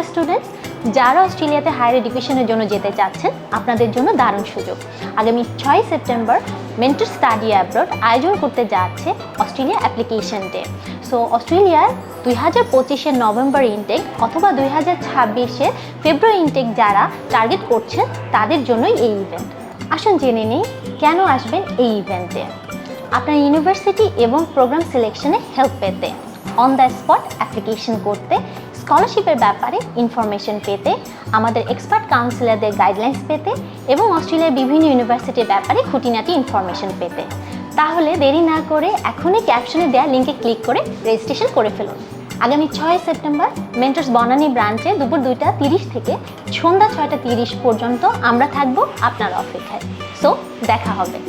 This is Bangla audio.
স্টুডেন্টস যারা অস্ট্রেলিয়াতে হায়ার এডুকেশনের জন্য যেতে চাচ্ছেন, আপনাদের জন্য দারুণ সুযোগ। আগামী 6 সেপ্টেম্বর মেন্টর স্টাডি অ্যাব্রড আয়োজন করতে যাচ্ছে অস্ট্রেলিয়া অ্যাপ্লিকেশন ডে। সো অস্ট্রেলিয়ার 2025-এর নভেম্বর ইনটেক অথবা 2026-এর ফেব্রুয়ারি ইনটেক যারা টার্গেট করছেন তাদের জন্যই এই ইভেন্ট। আসুন জেনে নিই কেন আসবেন এই ইভেন্টে। আপনার ইউনিভার্সিটি এবং প্রোগ্রাম সিলেকশনে হেল্প পেতে, অন দ্য স্পট অ্যাপ্লিকেশন করতে, স্কলারশিপের ব্যাপারে ইনফরমেশন পেতে, আমাদের এক্সপার্ট কাউন্সিলরদের গাইডলাইন্স পেতে এবং অস্ট্রেলিয়ার বিভিন্ন ইউনিভার্সিটির ব্যাপারে খুঁটিনাটি ইনফরমেশন পেতে। তাহলে দেরি না করে এখনই ক্যাপশনে দেওয়া লিঙ্কে ক্লিক করে রেজিস্ট্রেশন করে ফেলুন। আগামী 6 সেপ্টেম্বর মেন্টরস বনানী ব্রাঞ্চে দুপুর 2:30 থেকে সন্ধ্যা 6:30 পর্যন্ত আমরা থাকবো আপনার অপেক্ষায়। সো দেখা হবে।